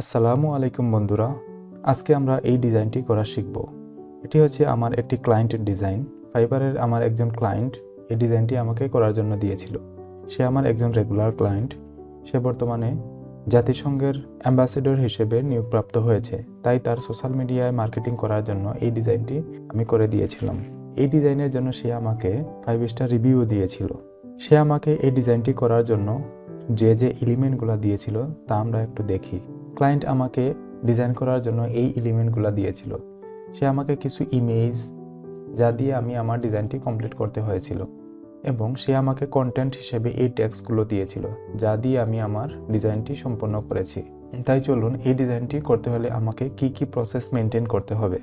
আসসালামু আলাইকুম বন্ধুরা, আজকে আমরা এই ডিজাইনটি করা শিখব। এটি হচ্ছে আমার একটি ক্লায়েন্টের ডিজাইন। ফাইবারের আমার একজন ক্লায়েন্ট এই ডিজাইনটি আমাকে করার জন্য দিয়েছিল। সে আমার একজন রেগুলার ক্লায়েন্ট। সে বর্তমানে জাতিসংঘের অ্যাম্বাসেডর হিসেবে নিয়োগপ্রাপ্ত হয়েছে, তাই তার সোশ্যাল মিডিয়ায় মার্কেটিং করার জন্য এই ডিজাইনটি আমি করে দিয়েছিলাম। এই ডিজাইনের জন্য সে আমাকে 5 স্টার রিভিউ দিয়েছিল। সে আমাকে এই ডিজাইনটি করার জন্য যে যে এলিমেন্টগুলো দিয়েছিল তা আমরা একটু দেখি। ক্লায়েন্ট আমাকে ডিজাইন করার জন্য এই এলিমেন্টগুলো দিয়েছিল। সে আমাকে কিছু ইমেজ যা দিয়ে আমি আমার ডিজাইনটি কমপ্লিট করতে হয়েছিল, এবং সে আমাকে কন্টেন্ট হিসেবে এই ট্যাক্সগুলো দিয়েছিল যা দিয়ে আমি আমার ডিজাইনটি সম্পন্ন করেছি। তাই চলুন, এই ডিজাইনটি করতে হলে আমাকে কি কি প্রসেস মেনটেন করতে হবে।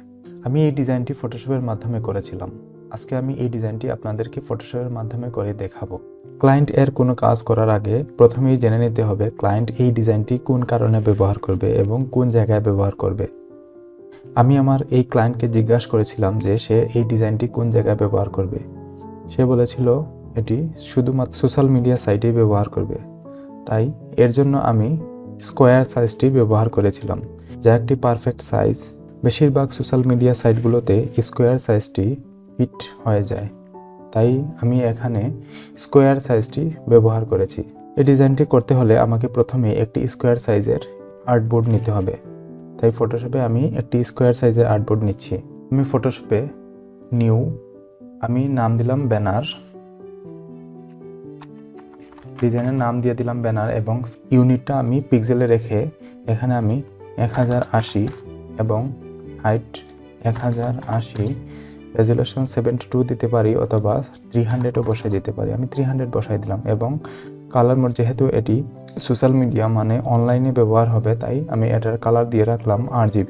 আমি এই ডিজাইনটি ফটোশপের মাধ্যমে করেছিলাম। আজকে আমি এই ডিজাইনটি আপনাদেরকে ফটোশপের মাধ্যমে করে দেখাবো। ক্লায়েন্ট এর কোনো কাজ করার আগে প্রথমেই জেনে নিতে হবে ক্লায়েন্ট এই ডিজাইনটি কোন কারণে ব্যবহার করবে এবং কোন জায়গায় ব্যবহার করবে। আমি আমার এই ক্লায়েন্টকে জিজ্ঞাসা করেছিলাম যে সে এই ডিজাইনটি কোন জায়গায় ব্যবহার করবে। সে বলেছিল এটি শুধুমাত্র সোশ্যাল মিডিয়া সাইটেই ব্যবহার করবে। তাই এর জন্য আমি স্কোয়ার সাইজটি ব্যবহার করেছিলাম, যা একটি পারফেক্ট সাইজ। বেশিরভাগ সোশ্যাল মিডিয়া সাইটগুলোতে স্কোয়ার সাইজটি ফিট হয়ে যায়, তাই আমি এখানে স্কোয়ার সাইজটি ব্যবহার করেছি। এই ডিজাইনটি করতে হলে আমাকে প্রথমে একটি স্কোয়ার সাইজের আর্টবোর্ড নিতে হবে। তাই ফটোশপে আমি একটি স্কোয়ার সাইজের আর্টবোর্ড নিচ্ছি। আমি ফটোশপে নিউ আমি নাম দিলাম ব্যানার, ডিজাইনের নাম দিয়ে দিলাম ব্যানার, এবং ইউনিটটা আমি পিক্সেলে রেখে এখানে আমি 1080 এবং হাইট 1080, রেজুলেশন 72 দিতে পারি অথবা 300ও বসাই দিতে পারি। আমি 300 বসাই দিলাম, এবং কালার মোড, যেহেতু এটি সোশ্যাল মিডিয়া মানে অনলাইনে ব্যবহার হবে, তাই আমি এটার কালার দিয়ে রাখলাম RGB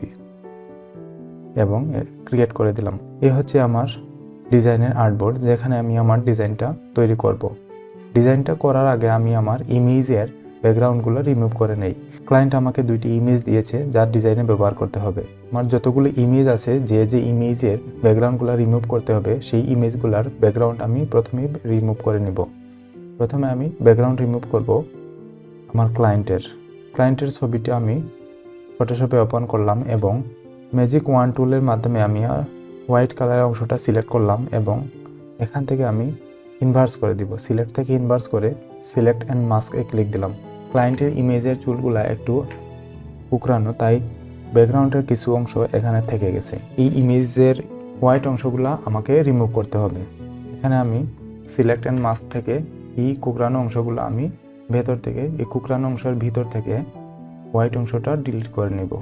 এবং ক্রিয়েট করে দিলাম। এই হচ্ছে আমার ডিজাইনের আর্টবোর্ড, যেখানে আমি আমার ডিজাইনটা তৈরি করব। ডিজাইনটা করার আগে আমি আমার ইমেজের ব্যাকগ্রাউন্ডগুলো রিমুভ করে নেই। ক্লায়েন্ট আমাকে 2টি ইমেজ দিয়েছে যা ডিজাইনে ব্যবহার করতে হবে। আমার যতগুলো ইমেজ আছে, যে যে ইমেজের ব্যাকগ্রাউন্ডগুলো রিমুভ করতে হবে, সেই ইমেজগুলোর ব্যাকগ্রাউন্ড আমি প্রথমেই রিমুভ করে নিব। প্রথমে আমি ব্যাকগ্রাউন্ড রিমুভ করব আমার ক্লায়েন্টের ছবিটা আমি ফটোশপে ওপেন করলাম, এবং ম্যাজিক ওয়ান টুলের মাধ্যমে আমি হোয়াইট কালারের অংশটা সিলেক্ট করলাম, এবং এখান থেকে আমি ইনভার্স করে দিব। সিলেক্ট থেকে ইনভার্স করে সিলেক্ট অ্যান্ড মাস্কে ক্লিক দিলাম। ক্লায়েন্টের ইমেজের চুলগুলা একটু কুকরানো, তাই ব্যাকগ্রাউন্ডের কিছু অংশ এখানে থেকে গেছে। এই ইমেজের হোয়াইট অংশগুলা আমাকে রিমুভ করতে হবে। এখানে আমি সিলেক্ট অ্যান্ড মাস্ক থেকে এই কুকরানো অংশগুলো আমি ভেতর থেকে, এই কুকরানো অংশের ভিতর থেকে হোয়াইট অংশটা ডিলিট করে নিব।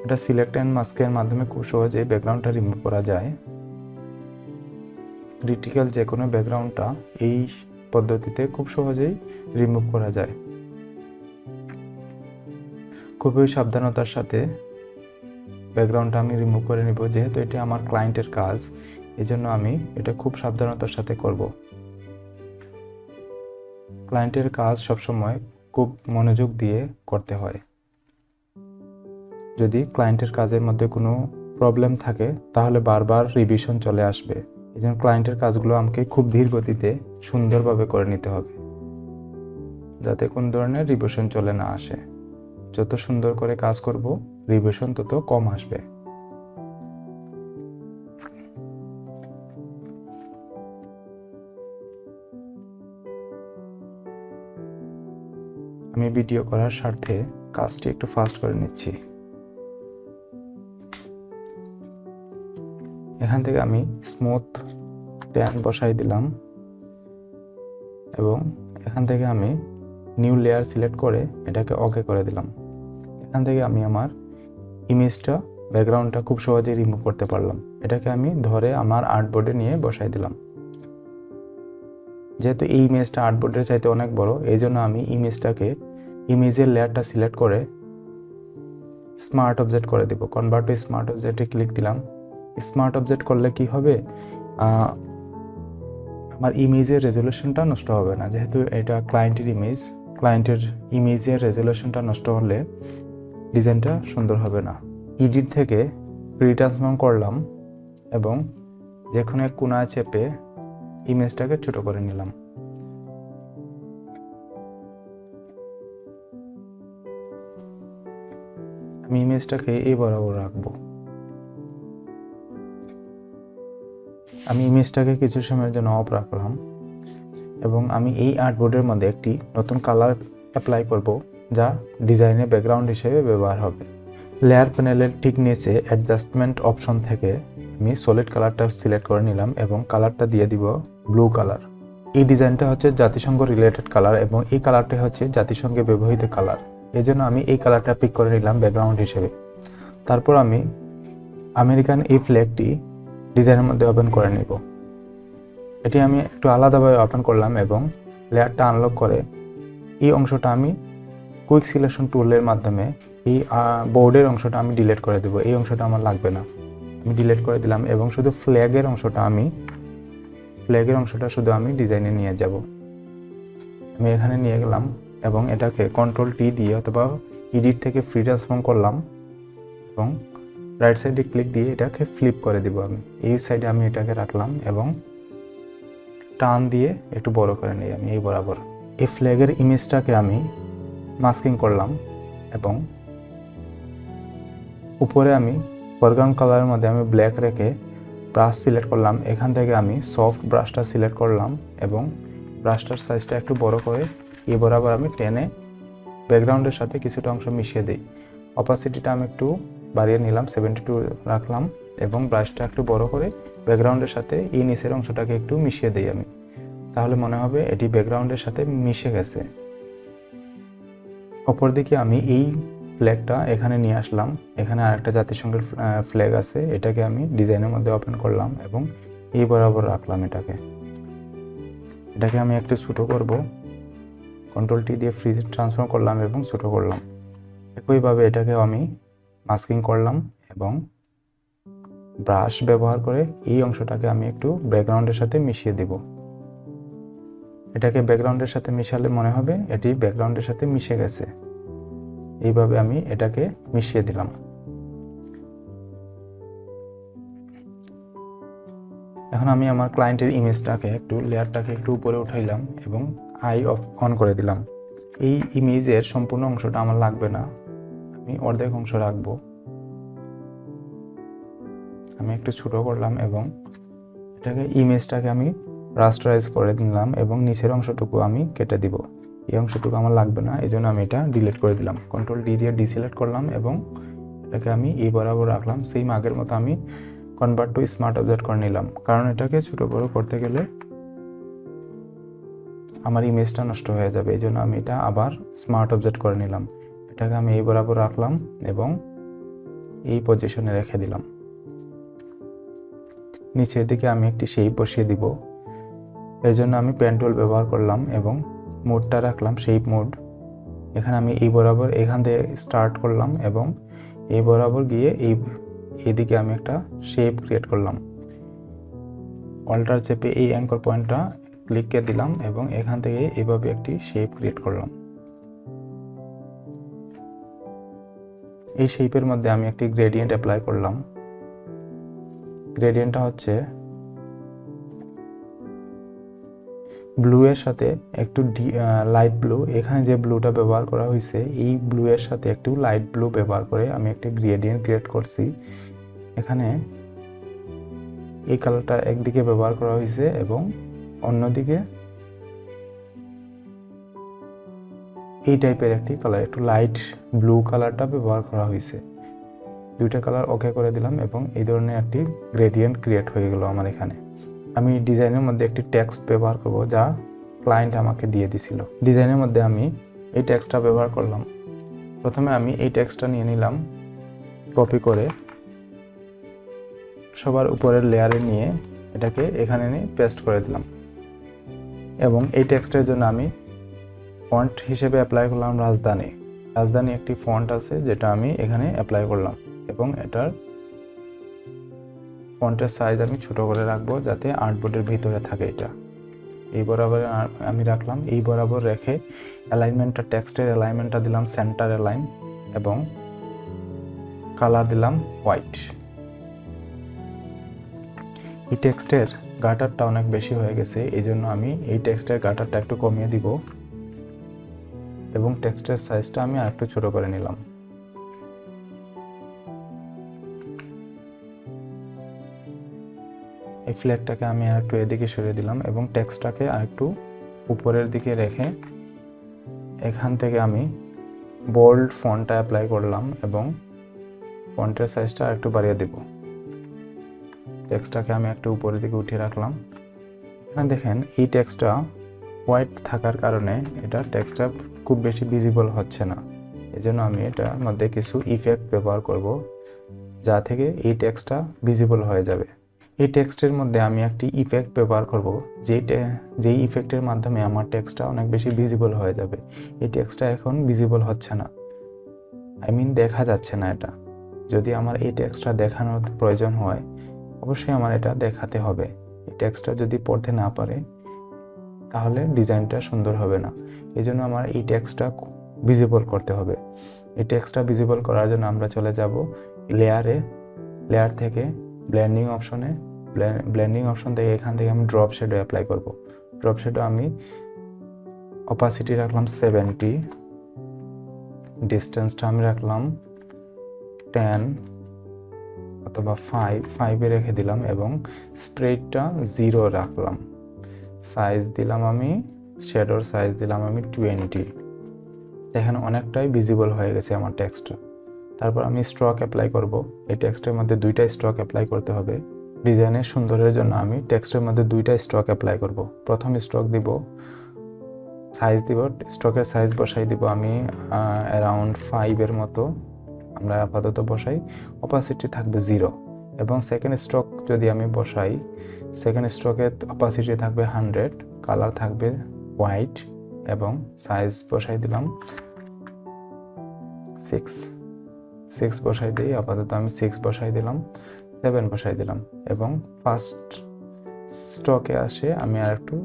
এটা সিলেক্ট অ্যান্ড মাস্কের মাধ্যমে খুব সহজেই ব্যাকগ্রাউন্ডটা রিমুভ করা যায়। ক্রিটিক্যাল যে কোনো ব্যাকগ্রাউন্ডটা এই পদ্ধতিতে খুব সহজেই রিমুভ করা যায়। খুবই সাবধানতার সাথে ব্যাকগ্রাউন্ডটা আমি রিমুভ করে নিব। যেহেতু এটা আমার ক্লায়েন্টের কাজ, এজন্য আমি এটা খুব সাবধানতার সাথে করব। ক্লায়েন্টের কাজ সবসময় খুব মনোযোগ দিয়ে করতে হয়। যদি ক্লায়েন্টের কাজের মধ্যে কোনো প্রবলেম থাকে তাহলে বারবার রিভিশন চলে আসবে। এই জন্য ক্লায়েন্টের কাজগুলো আমাকে খুব ধীর গতিতে সুন্দরভাবে করে নিতে হবে, যাতে কোনো ধরনের রিভিশন চলে না আসে। যত সুন্দর করে কাজ করব, রিভিশন তত কম আসবে। আমি ভিডিও করার স্বার্থে কাজটি একটু ফাস্ট করে নিচ্ছি। এখান থেকে আমি স্মুথ ট্যান বসাই দিলাম, এবং এখান থেকে আমি নিউ লেয়ার সিলেক্ট করে এটাকে ওকে করে দিলাম। এখান থেকে আমি আমার ইমেজটা, ব্যাকগ্রাউন্ডটা খুব সহজেই রিমুভ করতে পারলাম। এটাকে আমি ধরে আমার আর্টবোর্ডে নিয়ে বসাই দিলাম। যেহেতু এই ইমেজটা আর্টবোর্ডের চাইতে অনেক বড়, এই জন্য আমি ইমেজের লেয়ারটা সিলেক্ট করে স্মার্ট অবজেক্ট করে দেব। কনভার্ট টু স্মার্ট অবজেক্টে ক্লিক দিলাম। স্মার্ট অবজেক্ট করলে কি হবে, আমার ইমেজের রেজুলেশনটা নষ্ট হবে না। যেহেতু এটা ক্লায়েন্টের ইমেজের রেজুলেশনটা নষ্ট হলে ডিজাইনটা সুন্দর হবে না। এডিট থেকে ট্রান্সফর্ম করলাম, এবং যে কোনো এক কোণায় চেপে ইমেজটাকে ছোট করে নিলাম। আমি ইমেজটাকে এই বরাবর রাখবো। আমি ইমেজটাকে কিছু সময়ের জন্য অফ রাখলাম এবং আমি এই আর্টবোর্ডের মধ্যে একটি নতুন কালার অ্যাপ্লাই করব, যা ডিজাইনের ব্যাকগ্রাউন্ড হিসেবে ব্যবহার হবে। লেয়ার প্যানেলের ঠিক নিচে অ্যাডজাস্টমেন্ট অপশন থেকে আমি সলিড কালারটা সিলেক্ট করে নিলাম এবং কালারটা দিয়ে দিব ব্লু কালার। এই ডিজাইনটা হচ্ছে জাতিসংঘ রিলেটেড কালার এবং এই কালারটা হচ্ছে জাতিসংঘে ব্যবহৃত কালার, এই জন্য আমি এই কালারটা পিক করে নিলাম ব্যাকগ্রাউন্ড হিসেবে। তারপর আমি আমেরিকান এই ফ্ল্যাগটি ডিজাইনের মধ্যে ওপেন করে নিব। এটি আমি একটু আলাদাভাবে ওপেন করলাম এবং লেয়ারটা আনলক করে এই অংশটা আমি কুইক সিলেকশন টুলের মাধ্যমে এই বোর্ডের অংশটা আমি ডিলিট করে দেব। এই অংশটা আমার লাগবে না, আমি ডিলিট করে দিলাম এবং শুধু ফ্ল্যাগের অংশটা শুধু আমি ডিজাইনে নিয়ে যাব। আমি এখানে নিয়ে গেলাম এবং এটাকে কন্ট্রোল টি দিয়ে অথবা এডিট থেকে ফ্রি ট্রান্সফর্ম করলাম এবং রাইট সাইডে ক্লিক দিয়ে এটাকে ফ্লিপ করে দিব। আমি এই সাইডে আমি এটাকে রাখলাম এবং টান দিয়ে একটু বড় করে নিই আমি এই বরাবর। এই ফ্ল্যাগের ইমেজটাকে আমি মাস্কিং করলাম এবং উপরে আমি ফরগ্রাউন্ড কালারের মধ্যে আমি ব্ল্যাক রেখে ব্রাশ সিলেক্ট করলাম। এখান থেকে আমি সফট ব্রাশটা সিলেক্ট করলাম এবং ব্রাশটার সাইজটা একটু বড় করে এই বরাবর আমি টেনে ব্যাকগ্রাউন্ডের সাথে কিছুটা অংশ মিশিয়ে দিই। অপাসিটিটা আমি একটু বাড়িয়ে নিলাম, 72 রাখলাম এবং ব্রাশটা একটু বড় করে ব্যাকগ্রাউন্ডের সাথে এই নিচের অংশটাকে একটু মিশিয়ে দিই আমি, তাহলে মনে হবে এটি ব্যাকগ্রাউন্ডের সাথে মিশে গেছে। অপরদিকে আমি এই ফ্ল্যাগটা এখানে নিয়ে আসলাম। এখানে আরেকটা জাতিসংঘের ফ্ল্যাগ আছে, এটাকে আমি ডিজাইনের মধ্যে ওপেন করলাম এবং এই বরাবর রাখলাম। এটাকে আমি একটু ছোটো করব, কন্ট্রোল টি দিয়ে ফ্রি ট্রান্সফর্ম করলাম এবং ছোটো করলাম। একইভাবে এটাকে আমি মাস্কিং করলাম এবং ব্রাশ ব্যবহার করে এই অংশটাকে আমি একটু ব্যাকগ্রাউন্ডের সাথে মিশিয়ে দেব। এটাকে ব্যাকগ্রাউন্ডের সাথে মিশালে মনে হবে এটি ব্যাকগ্রাউন্ডের সাথে মিশে গেছে। এইভাবে আমি এটাকে মিশিয়ে দিলাম। এখন আমি আমার ক্লায়েন্টের ইমেজটাকে লেয়ারটাকে একটু উপরে উঠাইলাম এবং আই অন করে দিলাম। এই ইমেজের সম্পূর্ণ অংশটা আমার লাগবে না, আমি অর্ধেক অংশ রাখবো। আমি একটু ছোট করলাম এবং ইমেজটাকে আমি রাস্টারাইজ করে দিলাম এবং নিচের অংশটুকু আমি কেটে দিব। এই অংশটুকু আমার লাগবে না, এই জন্য আমি এটা ডিলিট করে দিলাম। কন্ট্রোল ডি দিয়ে ডিসিলেক্ট করলাম এবং এটাকে আমি এই বরাবর রাখলাম। সেই আগের মতো আমি কনভার্ট টু স্মার্ট অবজেক্ট করে নিলাম, কারণ এটাকে ছোট বড় করতে গেলে আমার ইমেজটা নষ্ট হয়ে যাবে, এই জন্য আমি এটা আবার স্মার্ট অবজেক্ট করে নিলাম। এটাকে আমি এই বরাবর রাখলাম এবং এই পজিশনে রেখে দিলাম। নিচের দিকে আমি একটি শেপ বসিয়ে দিব, এর জন্য আমি পেন টুল ব্যবহার করলাম এবং মোডটা রাখলাম শেপ মোড। এখানে আমি এই বরাবর এখান থেকে স্টার্ট করলাম এবং এই বরাবর গিয়ে এইদিকে আমি একটা শেপ ক্রিয়েট করলাম। অল্টার চেপে এই অ্যাঙ্কর পয়েন্টটা ক্লিক দিলাম এবং এখান থেকে এইভাবে একটি শেপ ক্রিয়েট করলাম। এই শেপের মধ্যে আমি একটি গ্রেডিয়েন্ট অ্যাপ্লাই করলাম। গ্রেডিয়েন্টটা হচ্ছে ব্লু এর সাথে একটু লাইট ব্লু। এখানে যে ব্লুটা ব্যবহার করা হয়েছে এই ব্লু এর সাথে একটু লাইট ব্লু ব্যবহার করে আমি একটা গ্রেডিয়েন্ট ক্রিয়েট করছি। এখানে এই কালারটা একদিকে ব্যবহার করা হয়েছে এবং অন্যদিকে এই টাইপের একটি কালার, একটু লাইট ব্লু কালারটা ব্যবহার করা হয়েছে। দুইটা কালার ওকে করে দিলাম এবং এই ধরনের একটি গ্রেডিয়েন্ট ক্রিয়েট হয়ে গেল আমার এখানে। আমি ডিজাইনের মধ্যে একটি টেক্সট ব্যবহার করব, যা ক্লায়েন্ট আমাকে দিয়ে দিছিল। ডিজাইনের মধ্যে আমি এই টেক্সটটা ব্যবহার করলাম। প্রথমে আমি এই টেক্সটটা নিয়ে নিলাম, কপি করে সবার উপরের লেয়ারে নিয়ে এটাকে এখানে নিয়ে পেস্ট করে দিলাম এবং এই টেক্সটের জন্য আমি ফন্ট হিসেবে অ্যাপ্লাই করলাম রাজধানী একটি ফন্ট আছে, যেটা আমি এখানে অ্যাপ্লাই করলাম এবং এটার ফন্টের সাইজ আমি ছোট করে রাখবো যাতে আর্টবোর্ডের ভিতরে থাকে। এটা এই বরাবর আমি রাখলাম। এই বরাবর রেখে অ্যালাইনমেন্টটা, টেক্সটের অ্যালাইনমেন্টটা দিলাম সেন্টার অ্যালাইন এবং কালার দিলাম হোয়াইট। এই টেক্সটের গাটারটা অনেক বেশি হয়ে গেছে, এই জন্য আমি এই টেক্সটের গাটারটা একটু কমিয়ে দিব এবং টেক্সটের সাইজটা আমি আরেকটু ছোট করে নিলাম। এই ফ্ল্যাগটাকে আমি আর একটু এদিকে সরিয়ে দিলাম এবং টেক্সটটাকে আর একটু উপরের দিকে রেখে এখান থেকে আমি বোল্ড ফন্টটা অ্যাপ্লাই করলাম এবং ফন্টের সাইজটা একটু বাড়িয়ে দেব। টেক্সটটাকে আমি একটু উপরের দিকে উঠিয়ে রাখলাম। এখানে দেখেন এই টেক্সটটা হোয়াইট থাকার কারণে এটা টেক্সটটা খুব বেশি ভিজিবল হচ্ছে না। এজন্য আমি এটার মধ্যে কিছু ইফেক্ট ব্যবহার করব যা থেকে এই টেক্সটটা ভিজিবল হয়ে যাবে। এই টেক্সটের মধ্যে আমি একটি ইফেক্ট ব্যবহার করব যেই ইফেক্টের মাধ্যমে আমার টেক্সটটা অনেক বেশি ভিজিবল হয়ে যাবে। এই টেক্সটটা এখন ভিজিবল হচ্ছে না, দেখা যাচ্ছে না। এটা যদি আমার এই টেক্সটটা দেখানোর প্রয়োজন হয় অবশ্যই আমার এটা দেখাতে হবে। এই টেক্সটটা যদি পড়তে না পারে তাহলে ডিজাইনটা সুন্দর হবে না। এই জন্য আমার এই টেক্সটটা ভিজিবল করতে হবে। এই টেক্সটটা ভিজিবল করার জন্য আমরা চলে যাব লেয়ার থেকে ব্লেন্ডিং অপশন থেকে এখান থেকে আমি ড্রপ শ্যাডো অ্যাপ্লাই করব। ড্রপ শ্যাডো আমি অপাসিটি রাখলাম 70, ডিস্টেন্সটা আমি রাখলাম 10 অথবা 5 রেখে দিলাম এবং স্প্রেডটা 0 রাখলাম। সাইজ দিলাম আমি শ্যাডোর সাইজ দিলাম আমি 20। দেখেন অনেকটাই ভিজিবল হয়ে গেছে আমার টেক্সটটা। তারপর আমি স্ট্রোক অ্যাপ্লাই করব। এই টেক্সটের মধ্যে 2টা স্ট্রোক অ্যাপ্লাই করতে হবে। ডিজাইনের সুন্দরের জন্য আমি টেক্সটের মধ্যে 2টা স্ট্রোক অ্যাপ্লাই করব। প্রথম স্ট্রোক দিব, সাইজ দিব, স্ট্রোকের সাইজ বসাই দিব আমি অ্যারাউন্ড 5 মতো আমরা আপাতত বসাই। অপাসিটি থাকবে 0 এবং সেকেন্ড স্ট্রোক যদি আমি বসাই, সেকেন্ড স্ট্রোকের অপাসিটি থাকবে 100, কালার থাকবে হোয়াইট এবং সাইজ বসাই দিলাম 6 বসাই দিই। আপাতত আমি 6 বসাই দিলাম, 7 বসাই দিলাম এবং ফার্স্ট স্ট্রোকে আসে আমি আর একটু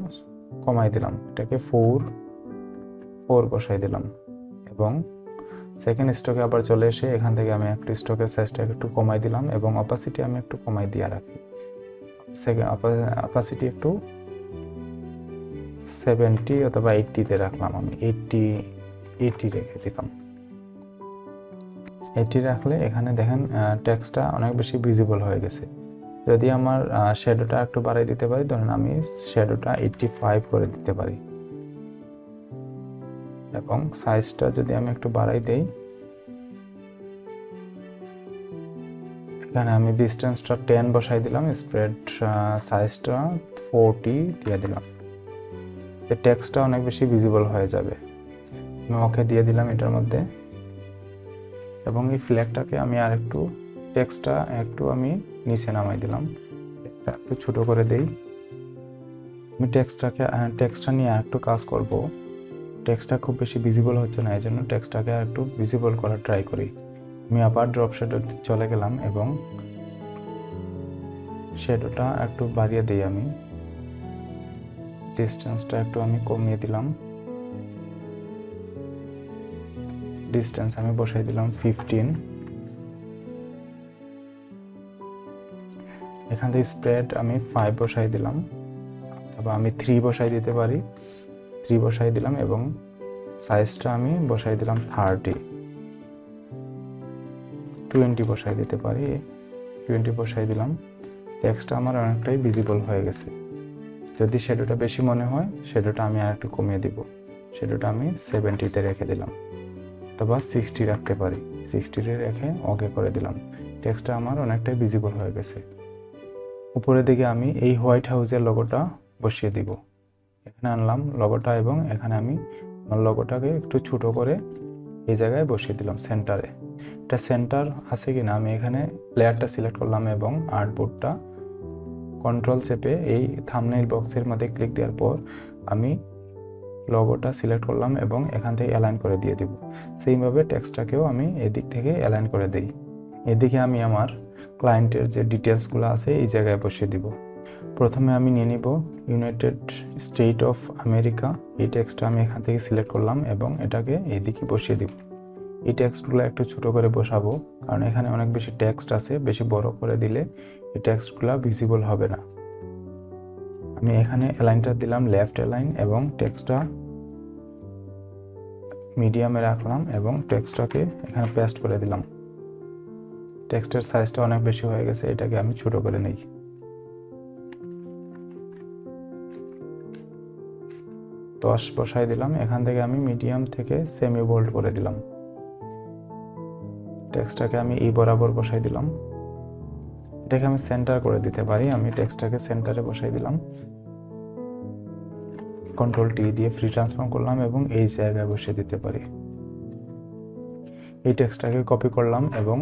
কমাই দিলাম, এটাকে 4 বসাই দিলাম এবং সেকেন্ড স্ট্রোকে আবার চলে এসে এখান থেকে আমি একটু স্ট্রোকের সাইজটা একটু কমাই দিলাম এবং অপাসিটি আমি একটু কমাই দিয়ে রাখি। অপাসিটি একটু 70 অথবা 80-তে রাখলাম আমি, 80 রেখে দিলাম। 80 রাখলে এখানে দেখেন টেক্সটটা অনেক বেশি ভিজিবল হয়ে গেছে। যদি আমার শ্যাডোটা একটু বাড়াই দিতে পারি, ধরেন আমি শ্যাডোটা 85 করে দিতে পারি এবং সাইজটা যদি আমি একটু বাড়াই দেই, এখানে আমি ডিস্টেন্সটা 10 বসাই দিলাম, স্প্রেড সাইজটা 40 দিয়ে দিলাম। এই টেক্সটটা অনেক বেশি ভিজিবল হয়ে যাবে। আমি ওকে দিয়ে দিলাম এটার মধ্যে এবং এই ফ্ল্যাগটাকে আমি আর একটু টেক্সটটা একটু আমি নিচে নামাই দিলাম, এটা একটু ছোট করে দেই। আমি টেক্সটটা নিয়ে আর একটু কাজ করব। টেক্সটটা খুব বেশি ভিজিবল হচ্ছে না, এই জন্য টেক্সটটাকে আর একটু ভিজিবল করার ট্রাই করি। আমি আবার ড্রপ শ্যাডো চলে গেলাম এবং শ্যাডোটা একটু বাড়িয়ে দিই। আমি ডিস্টেন্সটা একটু আমি কমিয়ে দিলাম, ডিস্টেন্স আমি বসাই দিলাম 15। এখান থেকে স্প্রেড আমি 5 বসাই দিলাম, অথবা আমি 3 বসাই দিতে পারি। 3 বসাই দিলাম এবং সাইজটা আমি বসাই দিলাম 30। 20 বসাই দিতে পারি, 20 বসাই দিলাম। টেক্সটটা আমার অনেকটাই ভিজিবল হয়ে গেছে। যদি শ্যাডোটা বেশি মনে হয়, শ্যাডোটা আমি আর একটু কমিয়ে দিব। শ্যাডোটা আমি 70-তে রেখে দিলাম অথবা 60 রাখতে পারি। 60-তে রেখে ওকে করে দিলাম। টেক্সটটা আমার অনেকটাই ভিজিবল হয়ে গেছে। উপরের দিকে আমি এই হোয়াইট হাউসের লোগোটা বসিয়ে দিব। এখানে আনলাম লোগোটা এবং এখানে আমি আমার লোগোটাকে একটু ছোট করে এই জায়গায় বসিয়ে দিলাম সেন্টারে। এটা সেন্টার আছে কিনা আমি এখানে লেয়ারটা সিলেক্ট করলাম এবং আর্টবোর্ডটা কন্ট্রোল চেপে এই থাম্বনেইল বক্সের মধ্যে ক্লিক দেওয়ার পর আমি লোগোটা সিলেক্ট করলাম এবং এখান থেকে অ্যালাইন করে দিয়ে দিব। সেইভাবে টেক্সটটাকেও আমি এদিক থেকে অ্যালাইন করে দিই। এদিকে আমি আমার ক্লায়েন্টের যে ডিটেলসগুলো আছে এই জায়গায় বসিয়ে দিব। প্রথমে আমি নিয়ে নিব ইউনাইটেড স্টেট অফ আমেরিকা। এই টেক্সটটা আমি এখান থেকে সিলেক্ট করলাম এবং এটাকে এইদিকে বসিয়ে দিব। এই টেক্সটগুলো একটু ছোট করে বসাবো, কারণ এখানে অনেক বেশি টেক্সট আছে। বেশি বড় করে দিলে এই টেক্সটগুলো ভিজিবল হবে না। আমি এখানে অ্যালাইনটা দিলাম লেফট অ্যালাইন এবং টেক্সটটা মিডিয়ামে রাখলাম এবং টেক্সটটাকে এখানে পেস্ট করে দিলাম। টেক্সটের সাইজটা অনেক বেশি হয়ে গেছে, এটাকে আমি ছোট করে নেই। 10 বসাই দিলাম। এখান থেকে আমি মিডিয়াম থেকে সেমি বোল্ড করে দিলাম। টেক্সটটাকে আমি এই বরাবর বসাই দিলাম। এটাকে আমি সেন্টার করে দিতে পারি। আমি টেক্সটটাকে সেন্টারে বসাই দিলাম। কন্ট্রোল টি দিয়ে ফ্রি ট্রান্সফর্ম করলাম এবং এই জায়গায় বসিয়ে দিতে পারি। এই টেক্সটটাকে কপি করলাম এবং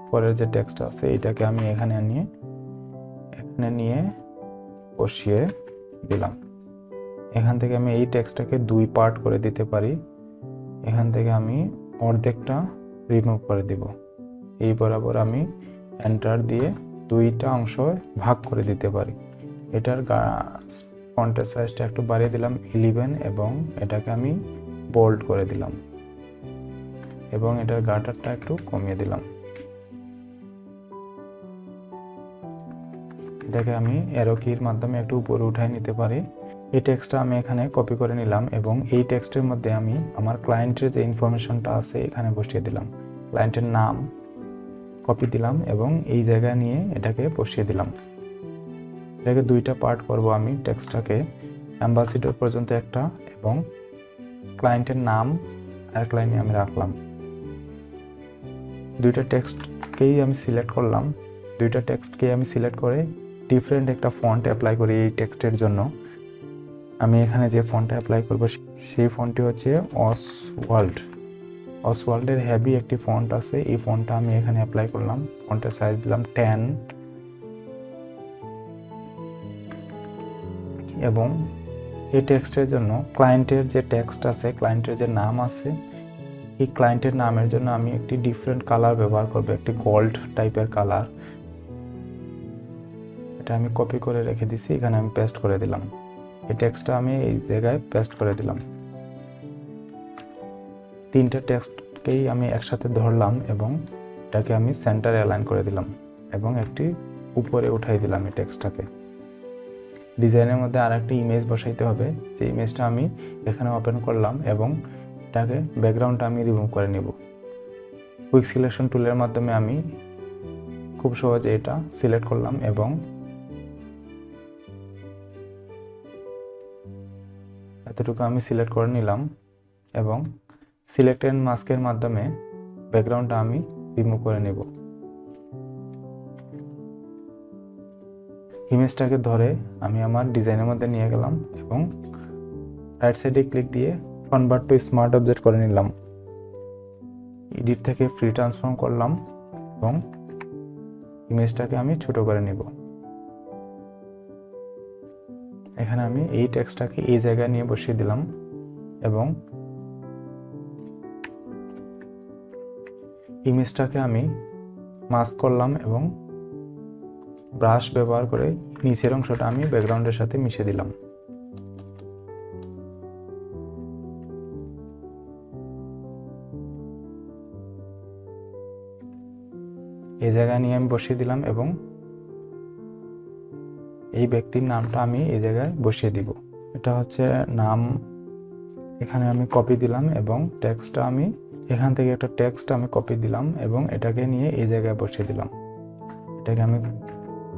পরের যে টেক্সট আছে এটাকে আমি এখানে নিয়ে বসিয়ে দিলাম। এখান থেকে আমি এই টেক্সটটাকে 2 পার্ট করে দিতে পারি। এখান থেকে আমি অর্ধেকটা রিমুভ করে দিব। এই বরাবর আমি এন্টার দিয়ে 2টা অংশ ভাগ করে দিতে পারি। এটার ফন্টের সাইজটা একটু বাড়িয়ে দিলাম 11 এবং এটাকে আমি বোল্ড করে দিলাম এবং এটার গাটারটা একটু কমিয়ে দিলাম। এটাকে আমি অ্যারো কির মাধ্যমে একটু উপরে উঠাই নিতে পারি। এই টেক্সটটা আমি এখানে কপি করে নিলাম এবং এই টেক্সটের মধ্যে আমি আমার ক্লায়েন্টের যে ইনফরমেশনটা আছে এখানে বসিয়ে দিলাম। ক্লায়েন্টের নাম কপি দিলাম এবং এই জায়গায় নিয়ে এটাকে বসিয়ে দিলাম। এটাকে 2টা পার্ট করব আমি। টেক্সটটাকে অ্যাম্বাসিডর পর্যন্ত একটা এবং ক্লায়েন্টের নাম আরেক লাইনে আমি রাখলাম। 2টা টেক্সটকেই আমি সিলেক্ট করলাম। 2টা টেক্সটকে আমি সিলেক্ট করে ডিফারেন্ট একটা ফন্ট অ্যাপ্লাই করি এই টেক্সটের জন্য। আমি এখানে যে ফন্টটা অ্যাপ্লাই করব সেই ফন্টটি হচ্ছে অসওয়াল্ডের হেভি একটি ফন্ট আছে। এই ফন্টটা আমি এখানে অ্যাপ্লাই করলাম। ফন্টের সাইজ দিলাম 10 এবং এই টেক্সটের জন্য ক্লায়েন্টের যে টেক্সট আছে, ক্লায়েন্টের যে নাম আছে, এই ক্লায়েন্টের নামের জন্য আমি একটি ডিফারেন্ট কালার ব্যবহার করব, একটি গোল্ড টাইপের কালার। এটা আমি কপি করে রেখে দিছি, এখানে আমি পেস্ট করে দিলাম। এই টেক্সটটা আমি এই জায়গায় পেস্ট করে দিলাম। 3টা টেক্সটকেই আমি একসাথে ধরলাম এবং এটাকে আমি সেন্টারে অ্যালাইন করে দিলাম এবং একটি উপরে উঠাই দিলাম এই টেক্সটটাকে। ডিজাইনের মধ্যে আরেকটি ইমেজ বসাইতে হবে, যে ইমেজটা আমি এখানে ওপেন করলাম এবং এটাকে ব্যাকগ্রাউন্ডটা আমি রিমুভ করে নিব। কুইক সিলেকশন টুলের মাধ্যমে আমি খুব সহজে এটা সিলেক্ট করলাম এবং এতটুকু আমি সিলেক্ট করে নিলাম এবং সিলেক্ট এন্ড মাস্কের মাধ্যমে ব্যাকগ্রাউন্ডটা আমি রিমুভ করে নেব। ইমেজটাকে ধরে আমি আমার ডিজাইনের মধ্যে নিয়ে গেলাম এবং রাইট সাইডে ক্লিক দিয়ে কনভার্ট টু স্মার্ট অবজেক্ট করে নিলাম। এডিট থেকে ফ্রি ট্রান্সফর্ম করলাম এবং ইমেজটাকে আমি ছোট করে নিব। এখানে আমি এই টেক্সটটাকে এই জায়গায় নিয়ে বসিয়ে দিলাম এবং ইমেজটাকে আমি মাস্ক করলাম এবং ব্রাশ ব্যবহার করে নিচের অংশটা আমি ব্যাকগ্রাউন্ডের সাথে মিশিয়ে দিলাম। এই জায়গায় নিয়ে আমি বসিয়ে দিলাম এবং এই ব্যক্তির নামটা আমি এই জায়গায় বসিয়ে দিব। এটা হচ্ছে নাম, এখানে আমি কপি দিলাম এবং টেক্সটটা আমি এখান থেকে একটা টেক্সট আমি কপি দিলাম এবং এটাকে নিয়ে এই জায়গায় বসিয়ে দিলাম। এটাকে আমি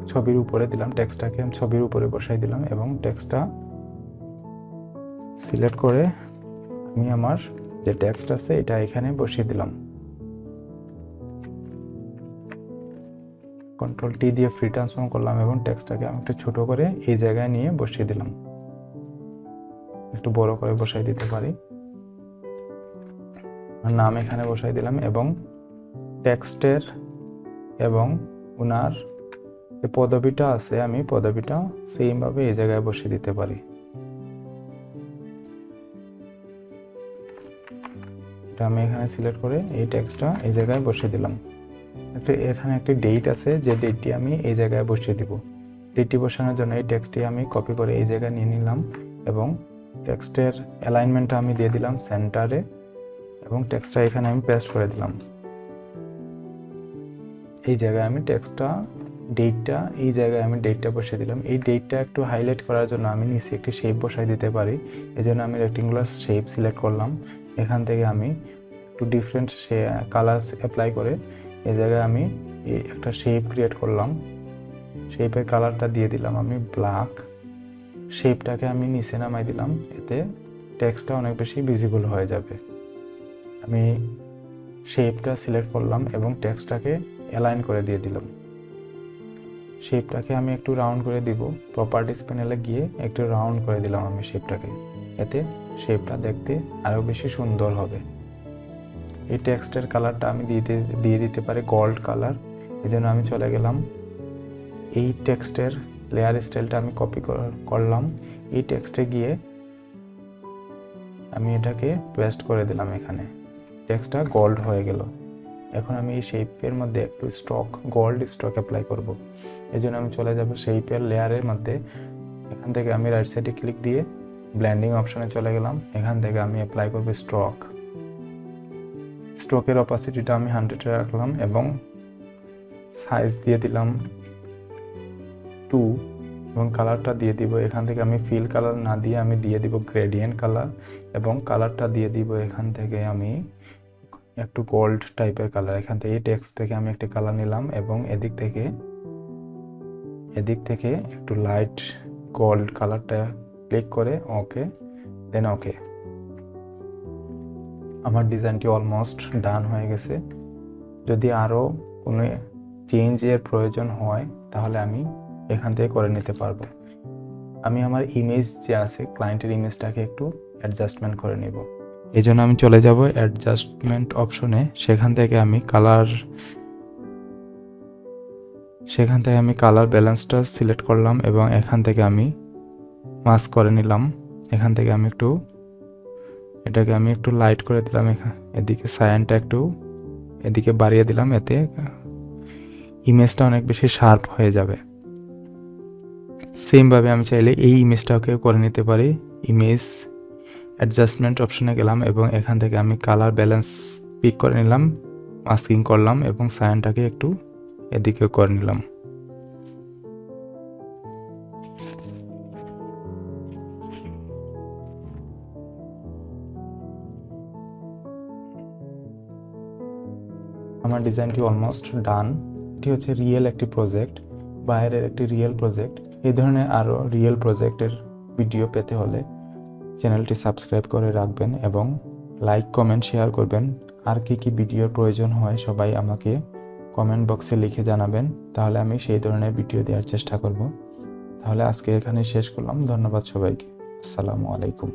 ছবির উপরে দিলাম, টেক্সটটাকে আমি ছবির উপরে বসাই দিলাম এবং টেক্সটটা সিলেক্ট করে আমি আমার যে টেক্সট আছে এটা এখানে বসিয়ে দিলাম। কন্ট্রোল টি দিয়ে ফ্রি ট্রান্সফর্ম করলাম এবং টেক্সটটাকে আমি একটু ছোট করে এই জায়গায় নিয়ে বসিয়ে দিলাম। একটু বড় করে বসাই দিতে পারি। নাম এখানে বসাই দিলাম এবং টেক্সটের এবং ওনার যে পদবিটা আছে আমি পদবিটা সেম ভাবে এই জায়গায় বসিয়ে দিতে পারি। এটা আমি এখানে সিলেক্ট করে এই টেক্সটটা এই জায়গায় বসিয়ে দিলাম। এখানে একটি ডেট আছে, যে ডেটটি আমি এই জায়গায় বসিয়ে দিব। ডেটটি বসানোর জন্য এই টেক্সটটি আমি কপি করে এই জায়গায় নিয়ে নিলাম এবং টেক্সটের অ্যালাইনমেন্টটা আমি দিয়ে দিলাম সেন্টারে এবং টেক্সটটা এখানে আমি পেস্ট করে দিলাম। এই জায়গায় আমি টেক্সটটা ডেটটা এই জায়গায় আমি ডেটটা বসিয়ে দিলাম। এই ডেটটা একটু হাইলাইট করার জন্য আমি নিচে একটি শেপ বসাই দিতে পারি। এজন্য আমি রেক্টেঙ্গুলার শেপ সিলেক্ট করলাম। এখান থেকে আমি একটু ডিফারেন্ট কালার অ্যাপ্লাই করে এই জায়গায় আমি একটা শেপ ক্রিয়েট করলাম। শেপের কালারটা দিয়ে দিলাম আমি ব্ল্যাক। শেপটাকে আমি নিচে নামাই দিলাম, এতে টেক্সটটা অনেক বেশি ভিজিবল হয়ে যাবে। আমি শেপটা সিলেক্ট করলাম এবং টেক্সটটাকে অ্যালাইন করে দিয়ে দিলাম। শেপটাকে আমি একটু রাউন্ড করে দিব। প্রপার্টিস প্যানেলে গিয়ে একটু রাউন্ড করে দিলাম আমি শেপটাকে, এতে শেপটা দেখতে আরও বেশি সুন্দর হবে। এই টেক্সটের কালারটা আমি দিয়ে দিতে পারি গোল্ড কালার। এই জন্য আমি চলে গেলাম, এই টেক্সটের লেয়ার স্টাইলটা আমি কপি করলাম, এই টেক্সটে গিয়ে আমি এটাকে পেস্ট করে দিলাম। এখানে টেক্সটটা গোল্ড হয়ে গেল। এখন আমি এই শেপের মধ্যে একটু গোল্ড স্ট্রোক অ্যাপ্লাই করব। এই জন্য আমি চলে যাব শেপের লেয়ারের মধ্যে। এখান থেকে আমি রাইট সাইডে ক্লিক দিয়ে ব্লেন্ডিং অপশনে চলে গেলাম। এখান থেকে আমি অ্যাপ্লাই করব স্ট্রোকের অপাসিটিটা আমি 100 রাখলাম এবং সাইজ দিয়ে দিলাম 2 এবং কালারটা দিয়ে দিব। এখান থেকে আমি ফিল কালার না দিয়ে আমি দিয়ে দিব গ্রেডিয়েন্ট কালার এবং কালারটা দিয়ে দিব এখান থেকে আমি একটু গোল্ড টাইপের কালার। এখান থেকে এই টেক্সট থেকে আমি একটা কালার নিলাম এবং এদিক থেকে একটু লাইট গোল্ড কালারটা ক্লিক করে ওকে, দেন ওকে। আমার ডিজাইনটি অলমোস্ট ডান হয়ে গেছে। যদি আরও কোনো চেঞ্জের প্রয়োজন হয় তাহলে আমি এখান থেকে করে নিতে পারবো। আমি আমার ইমেজ যে আছে ক্লায়েন্টের ইমেজটাকে একটু অ্যাডজাস্টমেন্ট করে নেব। এই জন্য আমি চলে যাব অ্যাডজাস্টমেন্ট অপশনে। সেখান থেকে আমি কালার ব্যালেন্সটা সিলেক্ট করলাম এবং এখান থেকে আমি মাস্ক করে নিলাম। এখান থেকে আমি এটাকে একটু লাইট করে দিলাম। এদিকে সায়ানটা একটু এদিকে বাড়িয়ে দিলাম, এতে ইমেজটা অনেক বেশি শার্প হয়ে যাবে। সেমভাবে আমি চাইলে এই ইমেজটাকে করে নিতে পারি। ইমেজ অ্যাডজাস্টমেন্ট অপশনে গেলাম এবং এখান থেকে আমি কালার ব্যালেন্স পিক করে নিলাম, মাস্কিং করলাম এবং সায়ানটাকে একটু এদিকে করে নিলাম। আমার ডিজাইনটি অলমোস্ট ডান। এটি হচ্ছে রিয়েল একটি প্রজেক্ট, বাইরের একটি রিয়েল প্রজেক্ট। এই ধরনের আরও রিয়েল প্রজেক্টের ভিডিও পেতে হলে চ্যানেলটি সাবস্ক্রাইব করে রাখবেন এবং লাইক কমেন্ট শেয়ার করবেন। আর কি ভিডিওর প্রয়োজন হয় সবাই আমাকে কমেন্ট বক্সে লিখে জানাবেন, তাহলে আমি সেই ধরনের ভিডিও দেওয়ার চেষ্টা করব। তাহলে আজকে এখানে শেষ করলাম। ধন্যবাদ সবাইকে। আসসালামু আলাইকুম।